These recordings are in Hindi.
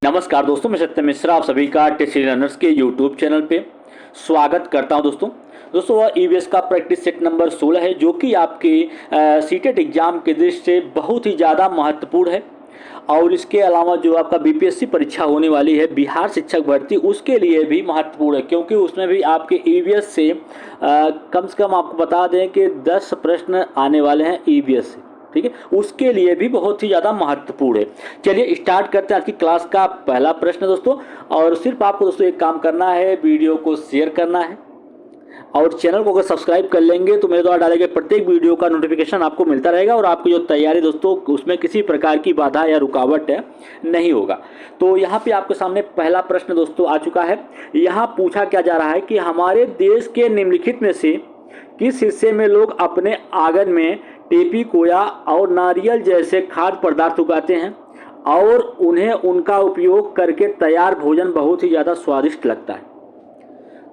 नमस्कार दोस्तों, मैं सत्यम मिश्रा आप सभी का टेस्टी लर्नर्स के यूट्यूब चैनल पे स्वागत करता हूं। दोस्तों वह ईवीएस का प्रैक्टिस सेट नंबर 16 है, जो कि आपके सीटेट एग्जाम के दृष्टि से बहुत ही ज़्यादा महत्वपूर्ण है। और इसके अलावा जो आपका बीपीएससी परीक्षा होने वाली है बिहार शिक्षक भर्ती, उसके लिए भी महत्वपूर्ण है, क्योंकि उसमें भी आपके ईवीएस से कम से कम आपको बता दें कि 10 प्रश्न आने वाले हैं ईवीएस से। ठीक है, उसके लिए भी बहुत ही ज़्यादा महत्वपूर्ण है। चलिए स्टार्ट करते हैं आज की क्लास का पहला प्रश्न दोस्तों। और सिर्फ आपको दोस्तों एक काम करना है, वीडियो को शेयर करना है और चैनल को अगर सब्सक्राइब कर लेंगे तो मेरे द्वारा डाले गए प्रत्येक वीडियो का नोटिफिकेशन आपको मिलता रहेगा और आपकी जो तैयारी दोस्तों उसमें किसी प्रकार की बाधा या रुकावट नहीं होगा। तो यहाँ पे आपके सामने पहला प्रश्न दोस्तों आ चुका है। यहाँ पूछा क्या जा रहा है कि हमारे देश के निम्नलिखित में से किस हिस्से में लोग अपने आंगन में टेपी, कोया और नारियल जैसे खाद्य पदार्थ उगाते हैं और उन्हें उनका उपयोग करके तैयार भोजन बहुत ही ज़्यादा स्वादिष्ट लगता है।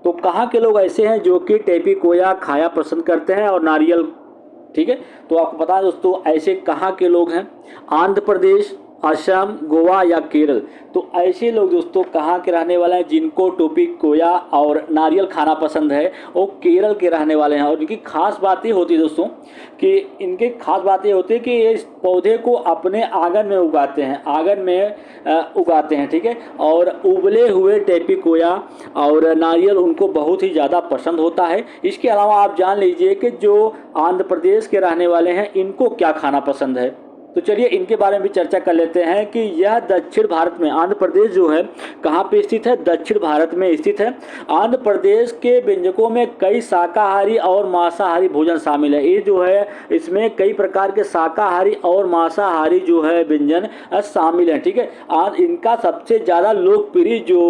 तो कहाँ के लोग ऐसे हैं जो कि टेपी, कोया खाया पसंद करते हैं और नारियल? ठीक है, तो आपको पता है दोस्तों ऐसे कहाँ के लोग हैं? आंध्र प्रदेश, असम, गोवा या केरल। तो ऐसे लोग दोस्तों कहाँ के रहने वाले हैं जिनको टोपी, कोया और नारियल खाना पसंद है, वो केरल के रहने वाले हैं। और इनकी खास बात ये होती है दोस्तों कि इनके खास बात ये होती है कि ये इस पौधे को अपने आंगन में उगाते हैं, उगाते हैं। ठीक है, और उबले हुए टेपी, कोया और नारियल उनको बहुत ही ज़्यादा पसंद होता है। इसके अलावा आप जान लीजिए कि जो आंध्र प्रदेश के रहने वाले हैं इनको क्या खाना पसंद है। तो चलिए इनके बारे में भी चर्चा कर लेते हैं कि यह दक्षिण भारत में, आंध्र प्रदेश जो है कहाँ पे स्थित है? दक्षिण भारत में स्थित है। आंध्र प्रदेश के व्यंजकों में कई शाकाहारी और मांसाहारी भोजन शामिल है। ये जो है इसमें कई प्रकार के शाकाहारी और मांसाहारी जो है व्यंजन शामिल हैं। ठीक है, इनका सबसे ज़्यादा लोकप्रिय जो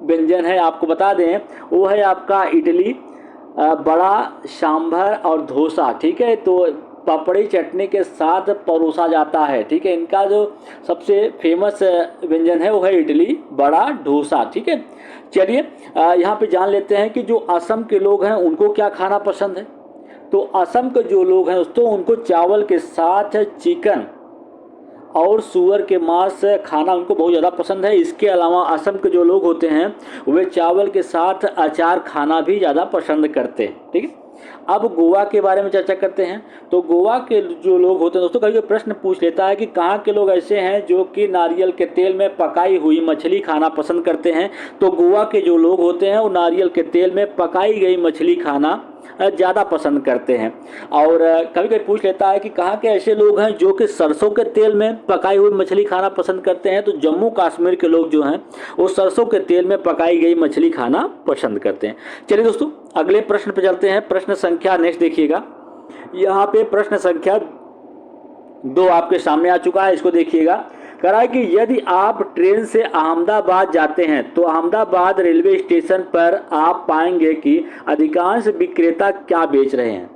व्यंजन है आपको बता दें वो है आपका इडली, बड़ा, सांभर और डोसा। ठीक है, तो पापड़ी चटनी के साथ परोसा जाता है। ठीक है, इनका जो सबसे फेमस व्यंजन है वो है इडली, बड़ा, डोसा। ठीक है, चलिए यहाँ पे जान लेते हैं कि जो असम के लोग हैं उनको क्या खाना पसंद है। तो असम के जो लोग हैं दोस्तों उनको चावल के साथ चिकन और सूअर के मांस खाना उनको बहुत ज़्यादा पसंद है। इसके अलावा असम के जो लोग होते हैं वे चावल के साथ अचार खाना भी ज़्यादा पसंद करते हैं। ठीक है, अब गोवा के बारे में चर्चा करते हैं। तो गोवा के जो लोग होते हैं दोस्तों, कभी प्रश्न पूछ लेता है कि कहाँ के लोग ऐसे हैं जो कि नारियल के तेल में पकाई हुई मछली खाना पसंद करते हैं। तो गोवा के जो लोग होते हैं वो नारियल के तेल में पकाई गई मछली खाना ज़्यादा पसंद करते हैं। और कभी कभी पूछ लेता है कि कहाँ के ऐसे लोग हैं जो कि सरसों के तेल में पकाई हुई मछली खाना पसंद करते हैं। तो जम्मू कश्मीर के लोग जो हैं वो सरसों के तेल में पकाई गई मछली खाना पसंद करते हैं। चलिए दोस्तों अगले प्रश्न पे चलते हैं। प्रश्न संख्या नेक्स्ट देखिएगा, यहाँ पे प्रश्न संख्या 2 आपके सामने आ चुका है। इसको देखिएगा, कह रहा है कि यदि आप ट्रेन से अहमदाबाद जाते हैं तो अहमदाबाद रेलवे स्टेशन पर आप पाएंगे कि अधिकांश विक्रेता क्या बेच रहे हैं।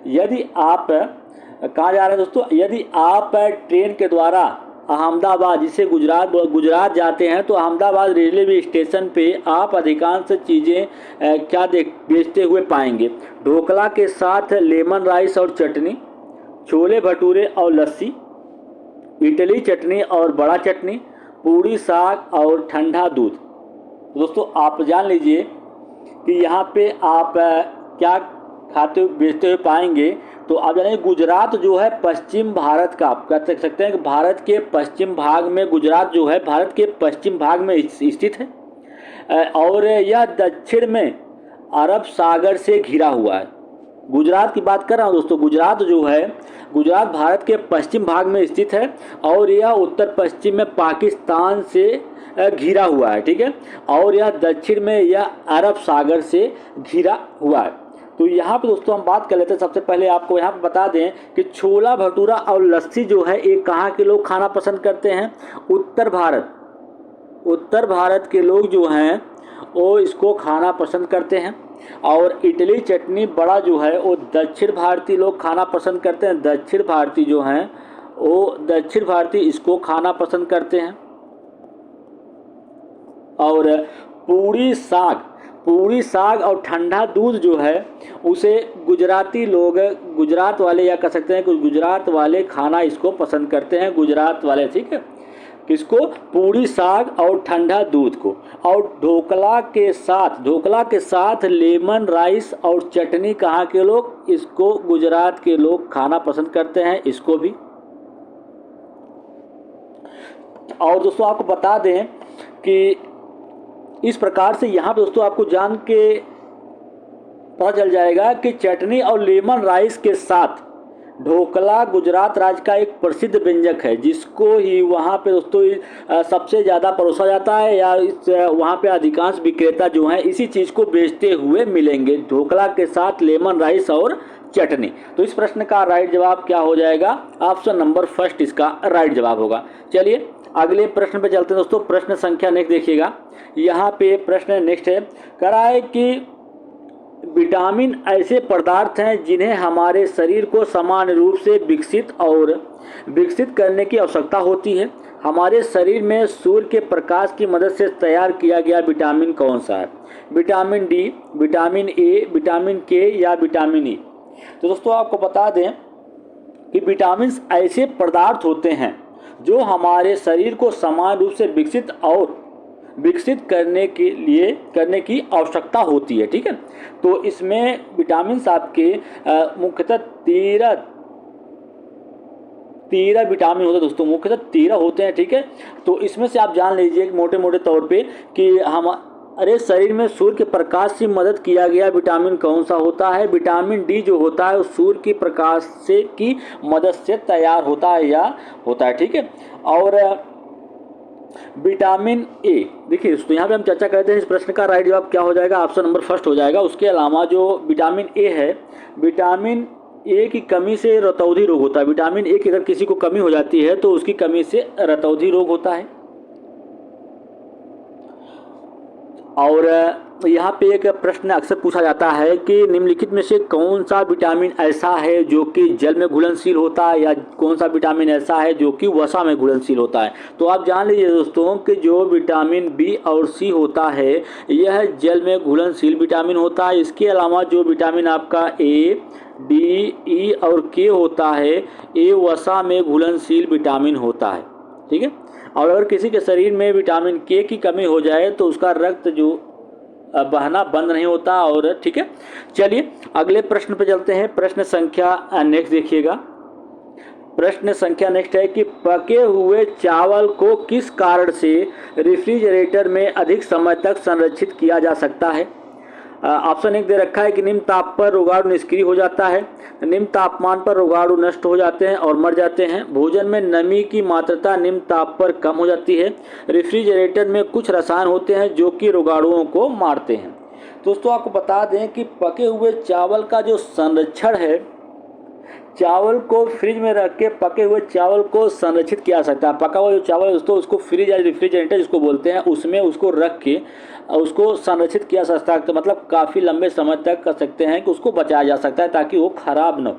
यदि आप कहाँ जा रहे हैं दोस्तों? यदि आप ट्रेन के द्वारा अहमदाबाद, जिसे गुजरात जाते हैं, तो अहमदाबाद रेलवे स्टेशन पे आप अधिकांश चीज़ें क्या बेचते हुए पाएंगे? ढोकला के साथ लेमन राइस और चटनी, छोले भटूरे और लस्सी, इडली चटनी और बड़ा चटनी, पूड़ी साग और ठंडा दूध। दोस्तों आप जान लीजिए कि यहाँ पे आप क्या बेचते हुए पाएंगे। तो आप जानेंगे गुजरात जो है पश्चिम भारत का, आप कह सकते हैं कि भारत के पश्चिम भाग में गुजरात जो है भारत के पश्चिम भाग में स्थित है और यह दक्षिण में अरब सागर से घिरा हुआ है। गुजरात की बात कर रहा हूँ दोस्तों। गुजरात जो है, गुजरात भारत के पश्चिम भाग में स्थित है और यह उत्तर पश्चिम में पाकिस्तान से घिरा हुआ है। ठीक है, और यह दक्षिण में यह अरब सागर से घिरा हुआ है। तो यहाँ पे दोस्तों हम बात कर लेते हैं। सबसे पहले आपको यहाँ पे बता दें कि छोला भटूरा और लस्सी जो है ये कहाँ के लोग खाना पसंद करते हैं? उत्तर भारत के लोग जो हैं वो इसको खाना पसंद करते हैं। और इडली चटनी बड़ा जो है वो दक्षिण भारतीय लोग खाना पसंद करते हैं। दक्षिण भारतीय जो हैं वो दक्षिण भारतीय इसको खाना पसंद करते हैं। और पूरी साग और ठंडा दूध जो है उसे गुजराती लोग, गुजरात वाले या कह सकते हैं कि गुजरात वाले खाना इसको पसंद करते हैं, गुजरात वाले। ठीक है, किसको? पूरी साग और ठंडा दूध को। और ढोकला के साथ लेमन राइस और चटनी कहाँ के लोग? इसको गुजरात के लोग खाना पसंद करते हैं, इसको भी। और दोस्तों आपको बता दें कि इस प्रकार से यहाँ पे दोस्तों आपको जान के पता चल जाएगा कि चटनी और लेमन राइस के साथ ढोकला गुजरात राज्य का एक प्रसिद्ध व्यंजक है, जिसको ही वहाँ पे दोस्तों सबसे ज़्यादा परोसा जाता है, या वहाँ पे अधिकांश विक्रेता जो हैं इसी चीज़ को बेचते हुए मिलेंगे, ढोकला के साथ लेमन राइस और चटनी। तो इस प्रश्न का राइट जवाब क्या हो जाएगा? ऑप्शन नंबर फर्स्ट इसका राइट जवाब होगा। चलिए अगले प्रश्न पे चलते हैं दोस्तों। प्रश्न संख्या नेक्स्ट देखिएगा। यहाँ पे प्रश्न नेक्स्ट है, कराए कि विटामिन ऐसे पदार्थ हैं जिन्हें हमारे शरीर को समान रूप से विकसित करने की आवश्यकता होती है। हमारे शरीर में सूर्य के प्रकाश की मदद से तैयार किया गया विटामिन कौन सा है? Vitamin D, vitamin A, vitamin के या विटामिन ई? तो दोस्तों आपको बता दें कि विटामिन ऐसे पदार्थ होते हैं जो हमारे शरीर को समान रूप से विकसित करने की आवश्यकता होती है। ठीक है, तो इसमें विटामिन आपके मुख्यतः 13 विटामिन होते हैं दोस्तों, मुख्यतः 13 होते हैं। ठीक है, तो इसमें से आप जान लीजिए मोटे मोटे तौर पे कि हमारे शरीर में सूर्य के प्रकाश से मदद किया गया विटामिन कौन सा होता है? विटामिन डी जो होता है वो सूर्य की प्रकाश की मदद से तैयार होता है। ठीक है, और विटामिन ए, देखिए दोस्तों यहाँ पे हम चर्चा करते हैं इस प्रश्न का राइट जवाब क्या हो जाएगा? ऑप्शन नंबर फर्स्ट हो जाएगा। उसके अलावा जो विटामिन ए है, विटामिन ए की कमी से रतौंधी रोग होता है। विटामिन ए की अगर किसी को कमी हो जाती है तो उसकी कमी से रतौंधी रोग होता है। और यहाँ पे एक प्रश्न अक्सर पूछा जाता है कि निम्नलिखित में से कौन सा विटामिन ऐसा है जो कि जल में घुलनशील होता है, या कौन सा विटामिन ऐसा है जो कि वसा में घुलनशील होता है? तो आप जान लीजिए दोस्तों कि जो विटामिन बी और सी होता है यह जल में घुलनशील विटामिन होता है। इसके अलावा जो विटामिन आपका ए, डी, ई और के होता है ये वसा में घुलनशील विटामिन होता है। ठीक है, और अगर किसी के शरीर में विटामिन के की कमी हो जाए तो उसका रक्त जो बहना बंद नहीं होता। और ठीक है, चलिए अगले प्रश्न पे चलते हैं। प्रश्न संख्या नेक्स्ट देखिएगा। प्रश्न संख्या नेक्स्ट है कि पके हुए चावल को किस कारण से रेफ्रिजरेटर में अधिक समय तक संरक्षित किया जा सकता है? ऑप्शन 1 दे रखा है कि निम्न ताप पर रोगाणु निष्क्रिय हो जाता है, निम्न तापमान पर रोगाणु नष्ट हो जाते हैं और मर जाते हैं, भोजन में नमी की मात्रा निम्न ताप पर कम हो जाती है, रेफ्रिजरेटर में कुछ रसायन होते हैं जो कि रोगाणुओं को मारते हैं। दोस्तों आपको बता दें कि पके हुए चावल का जो संरक्षण है, चावल को फ्रिज में रख के पके हुए चावल को संरक्षित किया जा सकता है। पका हुआ जो चावल है दोस्तों उसको फ्रिज या रेफ्रिजरेटर जिसको बोलते हैं उसमें उसको रख के उसको संरक्षित किया जा सकता है। तो मतलब काफ़ी लंबे समय तक कर सकते हैं कि उसको बचाया जा सकता है ताकि वो खराब न हो।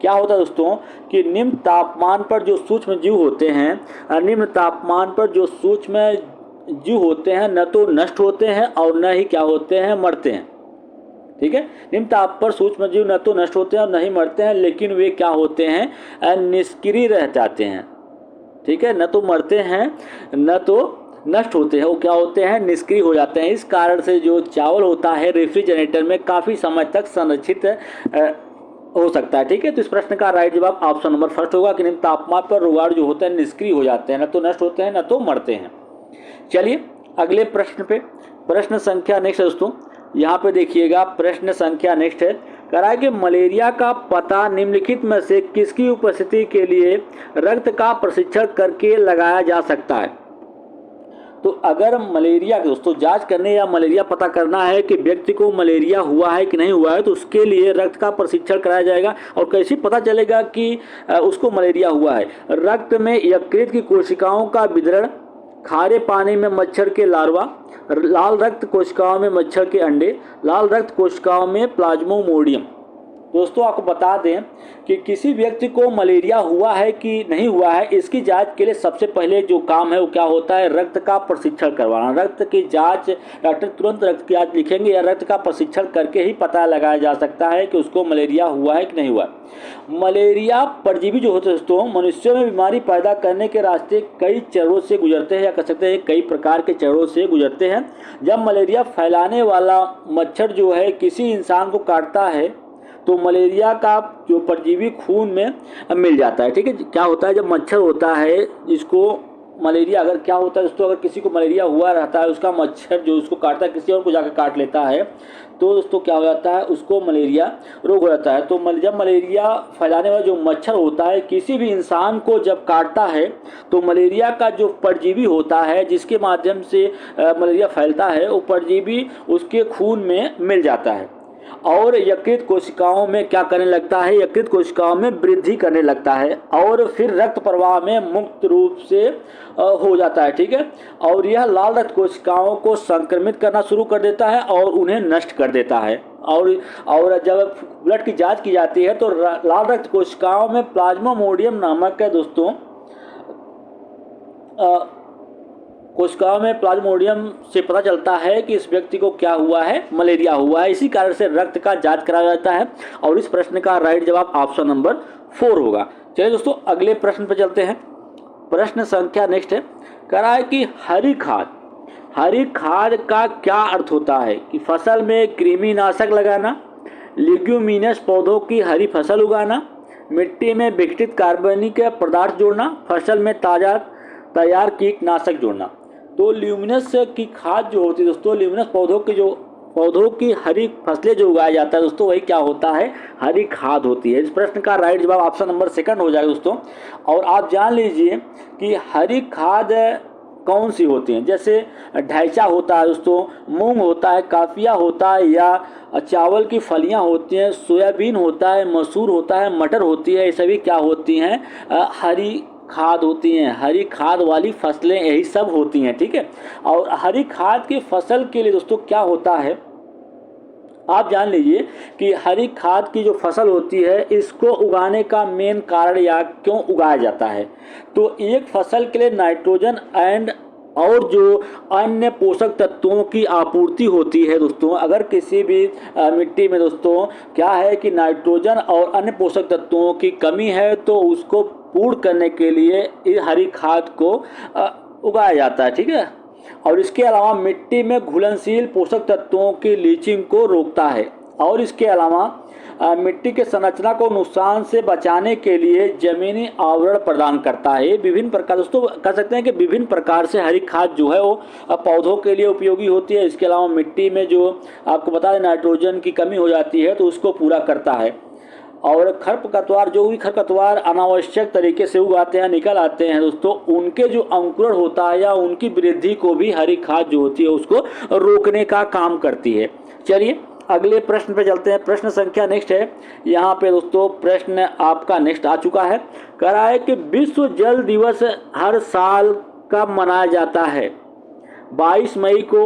क्या होता है दोस्तों कि निम्न तापमान पर जो सूक्ष्म जीव होते हैं, निम्न तापमान पर जो सूक्ष्म जीव होते हैं न तो नष्ट होते हैं और न ही क्या होते हैं, मरते हैं। ठीक है, निम्न ताप पर सूक्ष्म जीव न तो नष्ट होते हैं और न ही मरते हैं, लेकिन वे क्या होते हैं, निष्क्रिय रह जाते हैं। ठीक है, न तो मरते हैं न तो नष्ट होते हैं, वो क्या होते हैं, निष्क्रिय हो जाते हैं। इस कारण से जो चावल होता है रेफ्रिजरेटर में काफ़ी समय तक संरक्षित हो सकता है। ठीक है, तो इस प्रश्न का राइट जवाब ऑप्शन नंबर फर्स्ट होगा कि निम्न तापमान पर रोगाणु जो होते हैं निष्क्रिय हो जाते हैं, न तो नष्ट होते हैं न तो मरते हैं। चलिए अगले प्रश्न पे, प्रश्न संख्या नेक्स्ट है दोस्तों, यहाँ पे देखिएगा। प्रश्न संख्या नेक्स्ट है, कराए कि मलेरिया का पता निम्नलिखित में से किसकी उपस्थिति के लिए रक्त का परीक्षण करके लगाया जा सकता है? तो अगर मलेरिया की दोस्तों जांच करने या मलेरिया पता करना है कि व्यक्ति को मलेरिया हुआ है कि नहीं हुआ है, तो उसके लिए रक्त का परीक्षण कराया जाएगा। और कैसे पता चलेगा कि उसको मलेरिया हुआ है? रक्त में यकृत की कोशिकाओं का वितरण, खारे पानी में मच्छर के लार्वा, लाल रक्त कोशिकाओं में मच्छर के अंडे, लाल रक्त कोशिकाओं में प्लाज्मोमोडियम। दोस्तों आपको बता दें कि किसी व्यक्ति को मलेरिया हुआ है कि नहीं हुआ है, इसकी जांच के लिए सबसे पहले जो काम है वो क्या होता है, रक्त का परीक्षण करवाना। रक्त की जांच, डॉक्टर तुरंत रक्त की जांच लिखेंगे या रक्त का परीक्षण करके ही पता लगाया जा सकता है कि उसको मलेरिया हुआ है कि नहीं हुआ। मलेरिया परजीवी जो होते हैं दोस्तों, मनुष्यों में बीमारी पैदा करने के रास्ते कई चरणों से गुजरते हैं, या कह सकते हैं कई प्रकार के चरणों से गुजरते हैं। जब मलेरिया फैलाने वाला मच्छर जो है किसी इंसान को काटता है तो मलेरिया का जो परजीवी खून में मिल जाता है। ठीक है, क्या होता है जब मच्छर होता है इसको मलेरिया, अगर क्या होता है दोस्तों, अगर किसी को मलेरिया हुआ रहता है, उसका मच्छर जो उसको काटता है किसी और को जाकर काट लेता है, तो दोस्तों क्या हो जाता है, उसको मलेरिया रोग हो जाता है। तो जब मलेरिया फैलाने वाला जो मच्छर होता है किसी भी इंसान को जब काटता है तो मलेरिया का जो परजीवी होता है जिसके माध्यम से मलेरिया फैलता है, वो परजीवी उसके खून में मिल जाता है और यकृत कोशिकाओं में क्या करने लगता है, यकृत कोशिकाओं में वृद्धि करने लगता है और फिर रक्त प्रवाह में मुक्त रूप से हो जाता है। ठीक है, और यह लाल रक्त कोशिकाओं को संक्रमित करना शुरू कर देता है और उन्हें नष्ट कर देता है। और जब ब्लड की जांच की जाती है तो लाल रक्त कोशिकाओं में प्लाज्मोडियम नामक है दोस्तों, कोशिकाओं में प्लाज्मोडियम से पता चलता है कि इस व्यक्ति को क्या हुआ है, मलेरिया हुआ है। इसी कारण से रक्त का जांच कराया जाता है और इस प्रश्न का राइट जवाब ऑप्शन नंबर 4 होगा। चलिए दोस्तों अगले प्रश्न पर चलते हैं। प्रश्न संख्या नेक्स्ट है, कह रहा है कि हरी खाद का क्या अर्थ होता है कि फसल में कृमिनाशक लगाना, लेग्यूमिनस पौधों की हरी फसल उगाना, मिट्टी में विघटित कार्बनिक पदार्थ जोड़ना, फसल में तैयार कीटनाशक जोड़ना। तो ल्यूमिनस की खाद जो होती है दोस्तों, ल्यूमिनस पौधों की हरी फसलें जो उगाया जाता है दोस्तों, वही क्या होता है, हरी खाद होती है। इस प्रश्न का राइट जवाब ऑप्शन नंबर 2 हो जाएगा दोस्तों। और आप जान लीजिए कि हरी खाद कौन सी होती हैं, जैसे ढैंचा होता है दोस्तों, मूंग होता है, काफिया होता है या चावल की फलियां होती हैं, सोयाबीन होता है, मसूर होता है, मटर होती है, ये सभी क्या होती हैं, हरी खाद होती हैं। हरी खाद वाली फसलें यही सब होती हैं। ठीक है, और हरी खाद की फसल के लिए दोस्तों क्या होता है, आप जान लीजिए कि हरी खाद की जो फसल होती है इसको उगाने का मेन कारण या क्यों उगाया जाता है, तो एक फसल के लिए नाइट्रोजन एंड और जो अन्य पोषक तत्वों की आपूर्ति होती है दोस्तों। अगर किसी भी मिट्टी में दोस्तों क्या है कि नाइट्रोजन और अन्य पोषक तत्वों की कमी है तो उसको पूर्ण करने के लिए इस हरी खाद को उगाया जाता है। ठीक है, और इसके अलावा मिट्टी में घुलनशील पोषक तत्वों की लीचिंग को रोकता है और इसके अलावा मिट्टी के संरचना को नुकसान से बचाने के लिए जमीनी आवरण प्रदान करता है। विभिन्न प्रकार दोस्तों कह सकते हैं कि विभिन्न प्रकार से हरी खाद जो है वो पौधों के लिए उपयोगी होती है। इसके अलावा मिट्टी में जो आपको बता दें नाइट्रोजन की कमी हो जाती है तो उसको पूरा करता है। और खरपतवार, जो भी खरपतवार अनावश्यक तरीके से उगाते हैं, निकल आते हैं दोस्तों, उनके जो अंकुरण होता है या उनकी वृद्धि को भी हरी खाद जो होती है उसको रोकने का काम करती है। चलिए अगले प्रश्न पे चलते हैं। प्रश्न संख्या नेक्स्ट है, यहाँ पे दोस्तों प्रश्न आपका नेक्स्ट आ चुका है। कह रहा है कि विश्व जल दिवस हर साल कब मनाया जाता है, 22 मई को,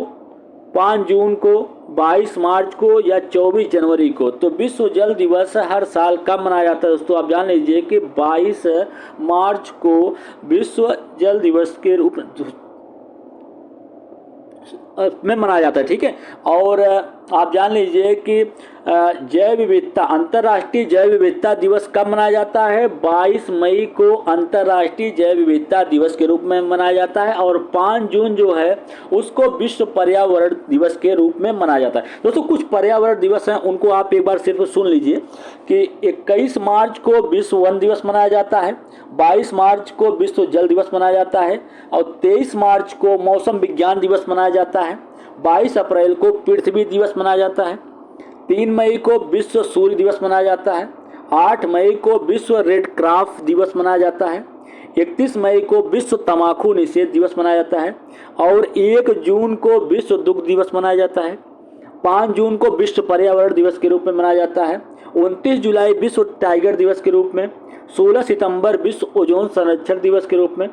5 जून को, 22 मार्च को या 24 जनवरी को। तो विश्व जल दिवस हर साल कब मनाया जाता है दोस्तों, आप जान लीजिए कि 22 मार्च को विश्व जल दिवस के रूप में मनाया जाता है। ठीक है, और आप जान लीजिए कि जैव विविधता, अंतर्राष्ट्रीय जैव विविधता दिवस कब मनाया जाता है, 22 मई को अंतर्राष्ट्रीय जैव विविधता दिवस के रूप में मनाया जाता है और 5 जून जो है उसको विश्व पर्यावरण दिवस के रूप में मनाया जाता है। दोस्तों कुछ पर्यावरण दिवस हैं उनको आप एक बार सिर्फ सुन लीजिए कि 21 मार्च को विश्व वन दिवस मनाया जाता है, 22 मार्च को विश्व जल दिवस मनाया जाता है और 23 मार्च को मौसम विज्ञान दिवस मनाया जाता है, 22 अप्रैल को पृथ्वी दिवस मनाया जाता है, 3 मई को विश्व सूर्य दिवस मनाया जाता है, 8 मई को विश्व रेड क्रॉस दिवस मनाया जाता है, 31 मई को विश्व तंबाकू निषेध दिवस मनाया जाता है और 1 जून को विश्व दुग्ध दिवस मनाया जाता है, 5 जून को विश्व पर्यावरण दिवस के रूप में मनाया जाता है, 29 जुलाई विश्व टाइगर दिवस के रूप में, 16 सितंबर विश्व ओजोन संरक्षण दिवस के रूप में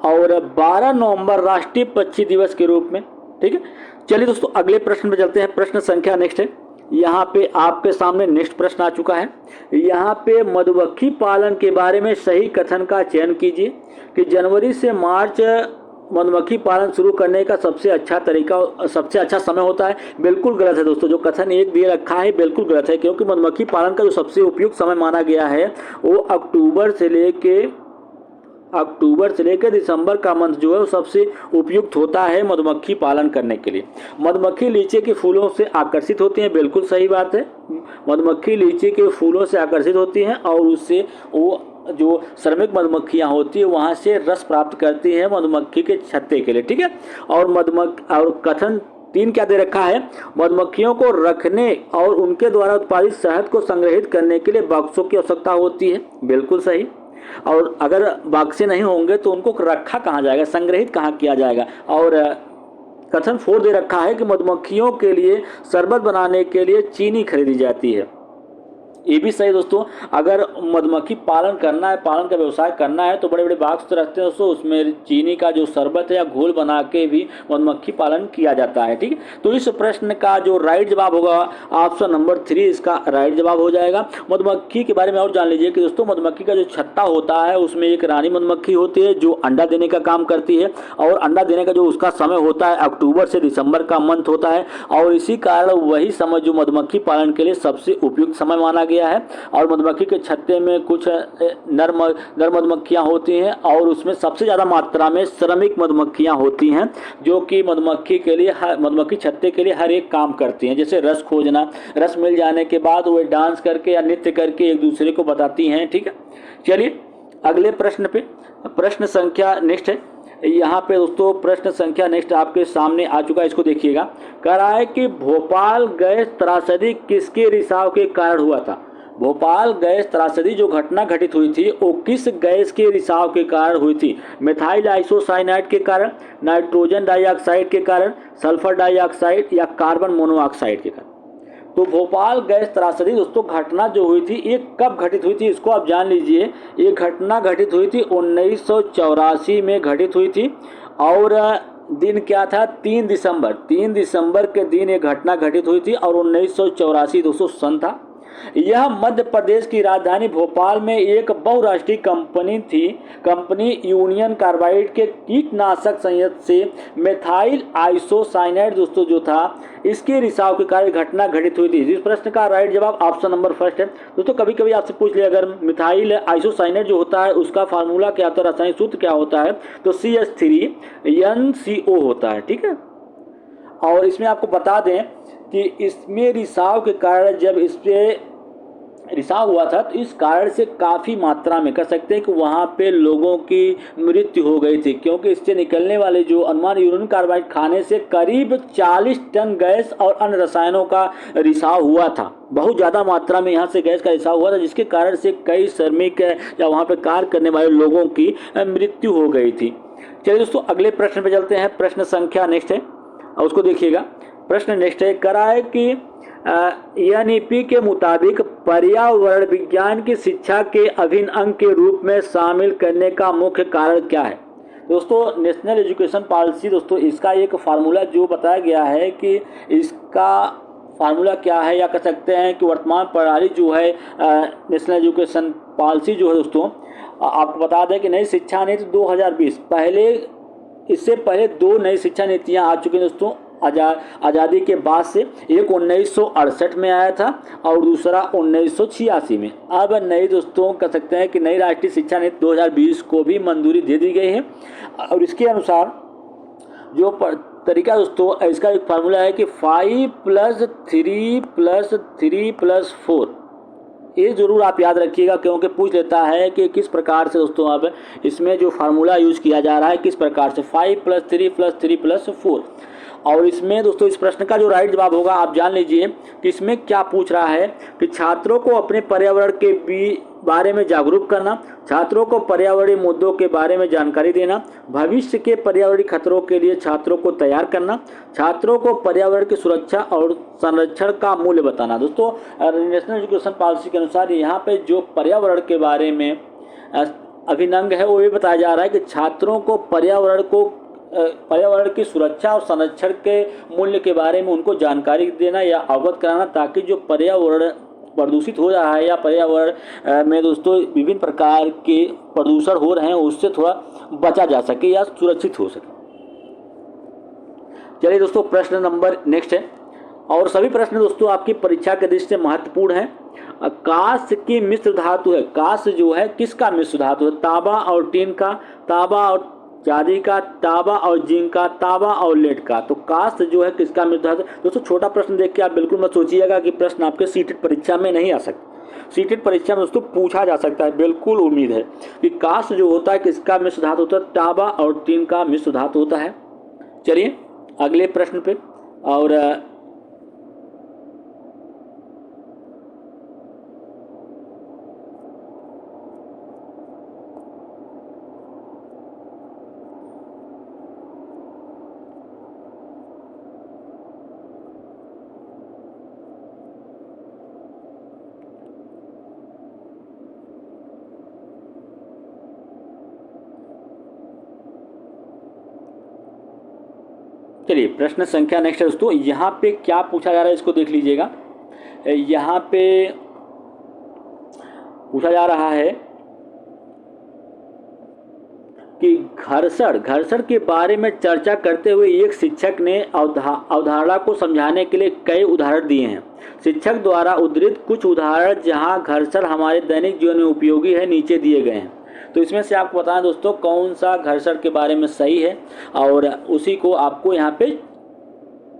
और 12 नवंबर राष्ट्रीय पक्षी दिवस के रूप में। ठीक है, चलिए दोस्तों अगले प्रश्न पे चलते हैं। प्रश्न संख्या नेक्स्ट है, यहाँ पे आपके सामने नेक्स्ट प्रश्न आ चुका है। यहाँ पे मधुमक्खी पालन के बारे में सही कथन का चयन कीजिए कि जनवरी से मार्च मधुमक्खी पालन शुरू करने का सबसे अच्छा तरीका, सबसे अच्छा समय होता है। बिल्कुल गलत है दोस्तों, जो कथन एक दिए रखा है बिल्कुल गलत है, क्योंकि मधुमक्खी पालन का जो सबसे उपयुक्त समय माना गया है वो अक्टूबर से लेके दिसंबर का मंथ जो है वो सबसे उपयुक्त होता है मधुमक्खी पालन करने के लिए। मधुमक्खी लीची के फूलों से आकर्षित होती हैं, बिल्कुल सही बात है। मधुमक्खी लीची के फूलों से आकर्षित होती हैं और उससे वो जो श्रमिक मधुमक्खियाँ होती है वहाँ से रस प्राप्त करती हैं मधुमक्खी के छत्ते के लिए, ठीक है। और कथन 3 क्या दे रखा है, मधुमक्खियों को रखने और उनके द्वारा उत्पादित शहद को संग्रहित करने के लिए बक्सों की आवश्यकता होती है, बिल्कुल सही। और अगर बक्से नहीं होंगे तो उनको रखा कहाँ जाएगा, संग्रहित कहाँ किया जाएगा। और कथन 4 दे रखा है कि मधुमक्खियों के लिए शरबत बनाने के लिए चीनी खरीदी जाती है, ये भी सही दोस्तों। अगर मधुमक्खी पालन करना है, पालन का व्यवसाय करना है तो बड़े बड़े बाक्स तो रखते हैं दोस्तों, उसमें चीनी का जो शरबत है या घोल बना के भी मधुमक्खी पालन किया जाता है, ठीक है। तो इस प्रश्न का जो राइट जवाब होगा ऑप्शन नंबर 3 इसका राइट जवाब हो जाएगा। मधुमक्खी के बारे में और जान लीजिए कि दोस्तों मधुमक्खी का जो छत्ता होता है उसमें एक रानी मधुमक्खी होती है जो अंडा देने का काम करती है, और अंडा देने का जो उसका समय होता है अक्टूबर से दिसंबर का मंथ होता है, और इसी कारण वही समय जो मधुमक्खी पालन के लिए सबसे उपयुक्त समय माना गया है। और मधुमक्खी के छत्ते में कुछ नर मधुमक्खियां होती हैं और उसमें सबसे ज़्यादा मात्रा में श्रमिक मधुमक्खियां होती हैं जो कि मधुमक्खी छत्ते के लिए हर एक काम करती हैं, जैसे रस खोजना, रस मिल जाने के बाद वो डांस करके या नृत्य करके एक दूसरे को बताती हैं, ठीक है। चलिए अगले प्रश्न पे, प्रश्न संख्या नेक्स्ट है। यहाँ पे दोस्तों प्रश्न संख्या नेक्स्ट आपके सामने आ चुका है, इसको देखिएगा। कह रहा है कि भोपाल गैस त्रासदी किसके रिसाव के कारण हुआ था। भोपाल गैस त्रासदी जो घटना घटित हुई थी वो किस गैस के रिसाव के कारण हुई थी। मिथाइल आइसोसाइनाइड के कारण, नाइट्रोजन डाइऑक्साइड के कारण, सल्फर डाइऑक्साइड या कार्बन मोनोऑक्साइड के कारण। तो भोपाल गैस त्रासदी दोस्तों घटना जो हुई थी ये कब घटित हुई थी इसको आप जान लीजिए। ये घटना घटित हुई थी 1984 में घटित हुई थी, और दिन क्या था, 3 दिसंबर के दिन ये घटना घटित हुई थी, और 1984 दोस्तों सन था। यह मध्य प्रदेश की राजधानी भोपाल में एक बहुराष्ट्रीय कंपनी थी। कंपनी यूनियन कार्बाइड के कीटनाशक संयंत्र से मेथाइल आइसोसाइनाइड दोस्तों जो था इसके रिसाव के कारण घटना घटित हुई थी। इस प्रश्न का राइट जवाब ऑप्शन नंबर फर्स्ट है। दोस्तों कभी कभी आपसे पूछ लिया अगर मिथाइल आइसोसाइनाइड जो होता है उसका फार्मूला क्या होता है, रासायनिक सूत्र क्या होता है, तो CH3NCO होता है, ठीक है। और इसमें आपको बता दें कि इसमें रिसाव के कारण, जब इस पे रिसाव हुआ था तो इस कारण से काफ़ी मात्रा में कह सकते हैं कि वहाँ पे लोगों की मृत्यु हो गई थी, क्योंकि इससे निकलने वाले जो अनुमान यूरेनियम कार्बाइड खाने से करीब 40 टन गैस और अन्य रसायनों का रिसाव हुआ था। बहुत ज़्यादा मात्रा में यहाँ से गैस का रिसाव हुआ था, जिसके कारण से कई श्रमिक या वहाँ पर कार्य करने वाले लोगों की मृत्यु हो गई थी। चलिए दोस्तों अगले प्रश्न पे चलते हैं। प्रश्न संख्या नेक्स्ट है और उसको देखिएगा। प्रश्न नेक्स्ट है, करा है कि NEP के मुताबिक पर्यावरण विज्ञान की शिक्षा के अभिन्न अंग के रूप में शामिल करने का मुख्य कारण क्या है। दोस्तों नेशनल एजुकेशन पॉलिसी दोस्तों इसका एक फार्मूला जो बताया गया है कि इसका फार्मूला क्या है, या कह सकते हैं कि वर्तमान प्रणाली जो है नेशनल एजुकेशन पॉलिसी जो है दोस्तों, आपको बता दें कि नई शिक्षा नीति 2020, इससे पहले 2 नई शिक्षा नीतियाँ आ चुकी हैं दोस्तों आज़ादी के बाद से। एक 1968 में आया था और दूसरा 1986 में। अब नई दोस्तों कह सकते हैं कि नई राष्ट्रीय शिक्षा नीति 2020 को भी मंजूरी दे दी गई है, और इसके अनुसार जो तरीका दोस्तों इसका एक फार्मूला है कि 5+3+3+4। ये ज़रूर आप याद रखिएगा, क्योंकि पूछ लेता है कि किस प्रकार से दोस्तों आप इसमें जो फार्मूला यूज़ किया जा रहा है किस प्रकार से, 5+3+3+4। और इसमें दोस्तों इस प्रश्न का जो राइट जवाब होगा आप जान लीजिए कि इसमें क्या पूछ रहा है कि छात्रों को अपने पर्यावरण के बारे में जागरूक करना, छात्रों को पर्यावरणीय मुद्दों के बारे में जानकारी देना, भविष्य के पर्यावरणीय खतरों के लिए छात्रों को तैयार करना, छात्रों को पर्यावरण की सुरक्षा और संरक्षण का मूल्य बताना। दोस्तों नेशनल एजुकेशन पॉलिसी के अनुसार यहाँ पे जो पर्यावरण के बारे में अभिन्न अंग है वो ये बताया जा रहा है कि छात्रों को पर्यावरण को पर्यावरण की सुरक्षा और संरक्षण के मूल्य के बारे में उनको जानकारी देना या अवगत कराना, ताकि जो पर्यावरण प्रदूषित हो रहा है या पर्यावरण में दोस्तों विभिन्न प्रकार के प्रदूषण हो रहे हैं उससे थोड़ा बचा जा सके या सुरक्षित हो सके। चलिए दोस्तों, प्रश्न नंबर नेक्स्ट है, और सभी प्रश्न दोस्तों आपकी परीक्षा के दृष्टि से महत्वपूर्ण है। कांस्य की मिश्र धातु है, कांस्य जो है किसका मिश्र धातु है? तांबा और टीन का, तांबा और चांदी का, तांबा और जिंक का, तांबा और लेड का। तो कांस्य जो है किसका मिश्र धातु? दोस्तों छोटा प्रश्न देख के आप बिल्कुल मत सोचिएगा कि प्रश्न आपके सीटेट परीक्षा में नहीं आ सकता। सीटेट परीक्षा में दोस्तों पूछा जा सकता है, बिल्कुल उम्मीद है कि कांस्य जो होता है किसका मिश्र धातु होता है? तांबा और टीन का मिश्र धातु होता है। चलिए अगले प्रश्न पे, और चलिए प्रश्न संख्या नेक्स्ट है दोस्तों। यहाँ पे क्या पूछा जा रहा है इसको देख लीजिएगा। यहाँ पे पूछा जा रहा है कि घर्षण के बारे में चर्चा करते हुए एक शिक्षक ने अवधारणा को समझाने के लिए कई उदाहरण दिए हैं। शिक्षक द्वारा उद्धृत कुछ उदाहरण जहां घर्षण हमारे दैनिक जीवन में उपयोगी है नीचे दिए गए हैं। तो इसमें से आपको बताएं दोस्तों कौन सा घर्षण के बारे में सही है, और उसी को आपको यहाँ पे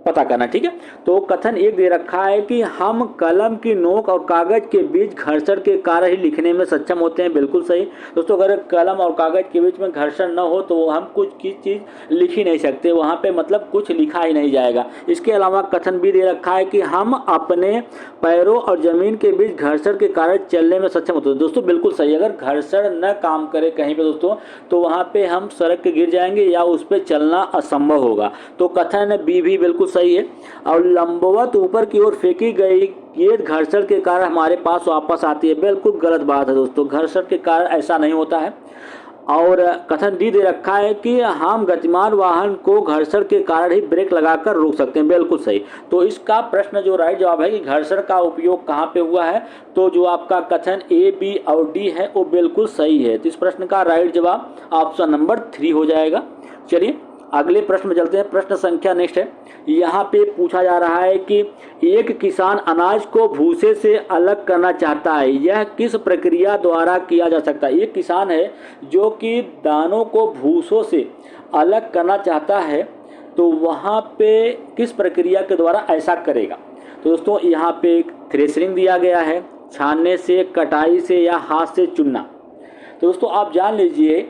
पता करना, ठीक है। तो कथन एक दे रखा है कि हम कलम की नोक और कागज के बीच घर्षण के कारण ही लिखने में सक्षम होते हैं। बिल्कुल सही दोस्तों, अगर कलम और कागज के बीच में घर्षण न हो तो हम कुछ की चीज़ लिख ही नहीं सकते, वहाँ पे मतलब कुछ लिखा ही नहीं जाएगा। इसके अलावा कथन भी दे रखा है कि हम अपने पैरों और ज़मीन के बीच घर्षण के कारण चलने में सक्षम होते हैं। दोस्तों बिल्कुल सही, अगर घर्षण न काम करे कहीं पर दोस्तों तो वहाँ पर हम सड़क के गिर जाएंगे या उस पर चलना असंभव होगा। तो कथन बी भी बिल्कुल सही है। और लंबवत ऊपर की ओर फेंकी गई गेंद घर्षण के कारण हमारे पास वापस आती है। बिल्कुल गलत बात है दोस्तों, घर्षण के कारण ऐसा नहीं होता है। और कथन डी दे रखा है कि हम गतिमान वाहन को घर्षण के कारण ही ब्रेक लगाकर रोक सकते हैं। बिल्कुल सही। तो इसका प्रश्न जो राइट जवाब है कि घर्षण का उपयोग कहाँ पे हुआ है, तो जो आपका कथन ए, बी और डी है वो बिल्कुल सही है। तो इस प्रश्न का राइट जवाब ऑप्शन नंबर 3 हो जाएगा। चलिए अगले प्रश्न में चलते हैं। प्रश्न संख्या नेक्स्ट है। यहाँ पे पूछा जा रहा है कि एक किसान अनाज को भूसे से अलग करना चाहता है, यह किस प्रक्रिया द्वारा किया जा सकता है? एक किसान है जो कि दानों को भूसों से अलग करना चाहता है, तो वहाँ पे किस प्रक्रिया के द्वारा ऐसा करेगा? तो दोस्तों यहाँ पे एक थ्रेशरिंग दिया गया है, छानने से, कटाई से या हाथ से चुनना। तो दोस्तों आप जान लीजिए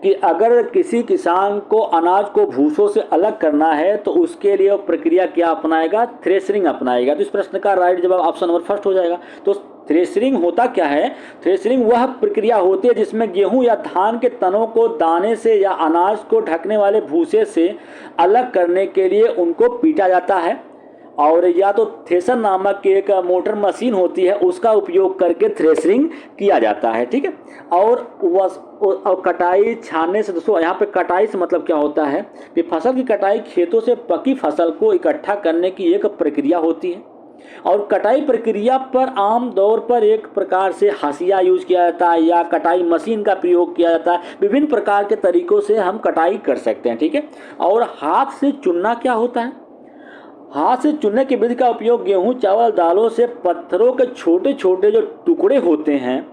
कि अगर किसी किसान को अनाज को भूसों से अलग करना है तो उसके लिए वो प्रक्रिया क्या अपनाएगा? थ्रेशरिंग अपनाएगा। तो इस प्रश्न का राइट जवाब ऑप्शन नंबर फर्स्ट हो जाएगा। तो थ्रेशरिंग होता क्या है? थ्रेशरिंग वह प्रक्रिया होती है जिसमें गेहूं या धान के तनों को दाने से या अनाज को ढकने वाले भूसे से अलग करने के लिए उनको पीटा जाता है, और या तो थ्रेशर नामक एक मोटर मशीन होती है उसका उपयोग करके थ्रेशरिंग किया जाता है, ठीक है। और कटाई छानने से दोस्तों यहाँ पे कटाई से मतलब क्या होता है कि फसल की कटाई खेतों से पकी फसल को इकट्ठा करने की एक प्रक्रिया होती है, और कटाई प्रक्रिया पर आम तौर पर एक प्रकार से हाशिया यूज किया जाता है या कटाई मशीन का प्रयोग किया जाता है। विभिन्न प्रकार के तरीकों से हम कटाई कर सकते हैं, ठीक है। और हाथ से चुनना क्या होता है? हाथ से चुनने की विधि का उपयोग गेहूं, चावल, दालों से पत्थरों के छोटे छोटे जो टुकड़े होते हैं,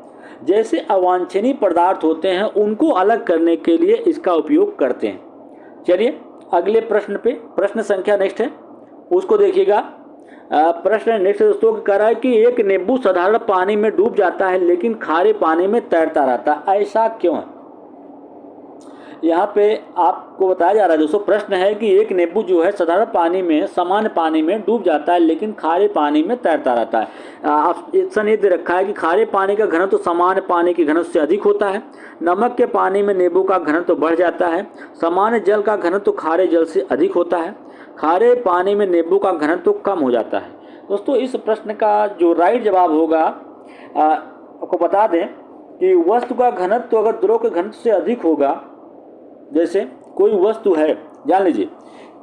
जैसे अवांछनीय पदार्थ होते हैं, उनको अलग करने के लिए इसका उपयोग करते हैं। चलिए अगले प्रश्न पे, प्रश्न संख्या नेक्स्ट है उसको देखिएगा। प्रश्न नेक्स्ट दोस्तों कह रहा है कि एक नींबू साधारण पानी में डूब जाता है लेकिन खारे पानी में तैरता रहता है, ऐसा क्यों है? यहाँ पे आपको बताया जा रहा है दोस्तों, प्रश्न है कि एक नींबू जो है साधारण पानी में, सामान्य पानी में डूब जाता है लेकिन खारे पानी में तैरता रहता है। ऑप्शन ये दे रखा है कि खारे पानी का घनत्व तो सामान्य पानी के घनत्व से अधिक होता है, नमक के पानी में नींबू का घनत्व तो बढ़ जाता है, सामान्य जल का घनत्व तो खारे जल से अधिक होता है, खारे पानी में नींबू का घनत्व तो कम हो जाता है। दोस्तों इस प्रश्न का जो राइट जवाब होगा, आपको बता दें कि वस्तु का घनत्व अगर द्रव के घनत्व से अधिक होगा, जैसे कोई वस्तु है, जान लीजिए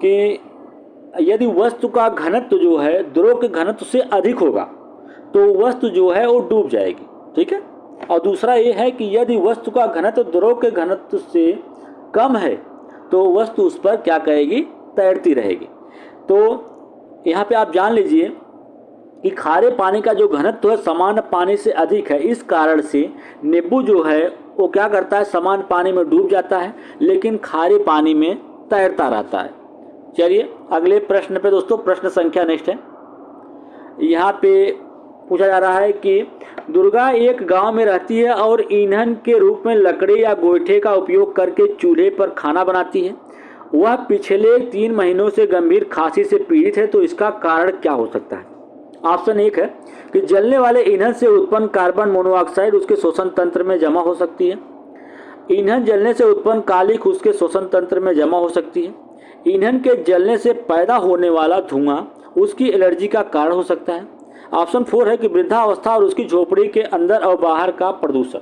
कि यदि वस्तु का घनत्व जो है द्रव के घनत्व से अधिक होगा तो वस्तु जो है वो डूब जाएगी, ठीक है। और दूसरा ये है कि यदि वस्तु का घनत्व द्रव के घनत्व से कम है तो वस्तु उस पर क्या करेगी, तैरती रहेगी। तो यहाँ पे आप जान लीजिए कि खारे पानी का जो घनत्व है सामान्य पानी से अधिक है, इस कारण से नींबू जो है वो क्या करता है, सामान्य पानी में डूब जाता है लेकिन खारे पानी में तैरता रहता है। चलिए अगले प्रश्न पे दोस्तों, प्रश्न संख्या नेक्स्ट है। यहाँ पे पूछा जा रहा है कि दुर्गा एक गांव में रहती है और ईंधन के रूप में लकड़ी या गोईठे का उपयोग करके चूल्हे पर खाना बनाती है। वह पिछले 3 महीनों से गंभीर खांसी से पीड़ित है, तो इसका कारण क्या हो सकता है। ऑप्शन 1 है कि जलने वाले ईंधन से उत्पन्न कार्बन मोनोऑक्साइड उसके श्वसन तंत्र में जमा हो सकती है। ईंधन जलने से उत्पन्न कालिख उसके श्वसन तंत्र में जमा हो सकती है। ईंधन के जलने से पैदा होने वाला धुआं उसकी एलर्जी का कारण हो सकता है। ऑप्शन 4 है कि वृद्धावस्था और उसकी झोपड़ी के अंदर और बाहर का प्रदूषण।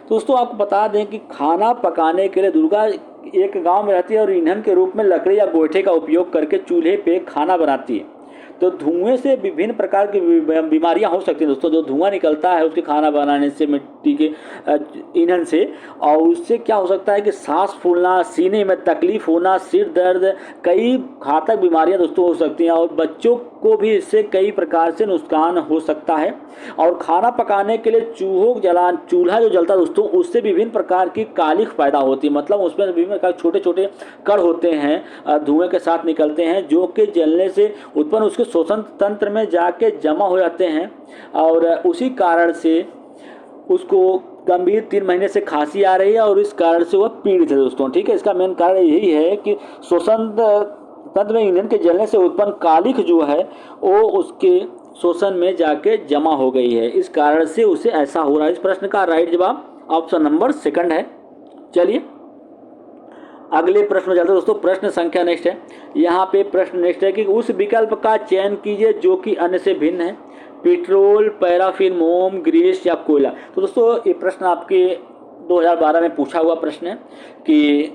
दोस्तों आपको बता दें कि खाना पकाने के लिए दुर्गा एक गांव में रहती है और ईंधन के रूप में लकड़ी या गोईठे का उपयोग करके चूल्हे पे खाना बनाती है। तो धुएं से विभिन्न प्रकार की बीमारियां हो सकती हैं दोस्तों। जो धुआं निकलता है उसके खाना बनाने से, मिट्टी के ईंधन से, और उससे क्या हो सकता है कि सांस फूलना, सीने में तकलीफ होना, सिर दर्द, कई घातक बीमारियां दोस्तों हो सकती हैं। और बच्चों को भी इससे कई प्रकार से नुकसान हो सकता है। और खाना पकाने के लिए चूल्हा जो जलता है दोस्तों, उससे विभिन्न प्रकार की कालिख पैदा होती है। मतलब उसमें विभिन्न प्रकार छोटे छोटे कण होते हैं, धुएं के साथ निकलते हैं, जो कि जलने से उत्पन्न उसके श्वसन तंत्र में जाके जमा हो जाते हैं। और उसी कारण से उसको गंभीर 3 महीने से खांसी आ रही है और इस कारण से वह पीड़ित है दोस्तों, ठीक है। इसका मेन कारण यही है कि श्वसन तंत्र में ईंधन के जलने से उत्पन्न कालिख जो है वो उसके श्वसन में जाके जमा हो गई है, इस कारण से उसे ऐसा हो रहा है। इस प्रश्न का राइट जवाब ऑप्शन नंबर 2 है। चलिए अगले प्रश्न में चलते हैं दोस्तों। प्रश्न संख्या नेक्स्ट है। यहाँ पे प्रश्न नेक्स्ट है कि उस विकल्प का चयन कीजिए जो कि अन्य से भिन्न है। पेट्रोल, पैराफिन, मोम, ग्रीस या कोयला। तो दोस्तों ये प्रश्न आपके 2012 में पूछा हुआ प्रश्न है कि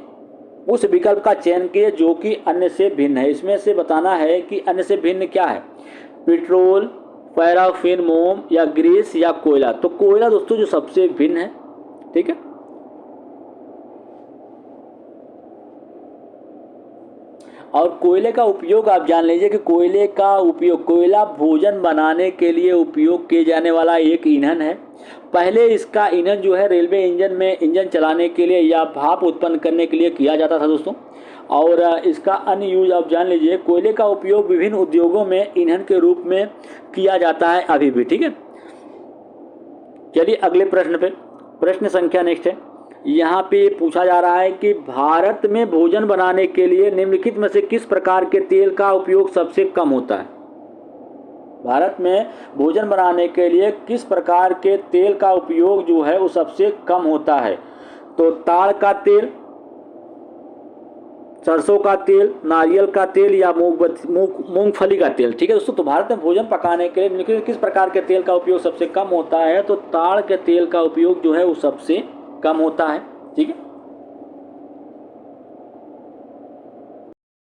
उस विकल्प का चयन कीजिए जो कि अन्य से भिन्न है। इसमें से बताना है कि अन्य से भिन्न क्या है, पेट्रोल, पैराफिन, मोम या ग्रीस या कोयला। तो कोयला दोस्तों जो सबसे भिन्न है, ठीक है। और कोयले का उपयोग आप जान लीजिए कि कोयले का उपयोग, कोयला भोजन बनाने के लिए उपयोग किए जाने वाला एक ईंधन है। पहले इसका ईंधन जो है रेलवे इंजन में इंजन चलाने के लिए या भाप उत्पन्न करने के लिए किया जाता था दोस्तों। और इसका अन्य यूज आप जान लीजिए, कोयले का उपयोग विभिन्न उद्योगों में ईंधन के रूप में किया जाता है अभी भी, ठीक है। चलिए अगले प्रश्न पे, प्रश्न संख्या नेक्स्ट है। यहाँ पे पूछा जा रहा है कि भारत में भोजन बनाने के लिए निम्नलिखित में से किस प्रकार के तेल का उपयोग सबसे कम होता है। भारत में भोजन बनाने के लिए किस प्रकार के तेल का उपयोग जो है वो सबसे कम होता है। तो ताड़ का तेल, सरसों का तेल, नारियल का तेल या मूंगफली का तेल, ठीक है दोस्तों। तो भारत में भोजन पकाने के लिए किस प्रकार के तेल का उपयोग सबसे कम होता है, तो ताड़ के तेल का उपयोग जो है वो सबसे कम होता है, ठीक है।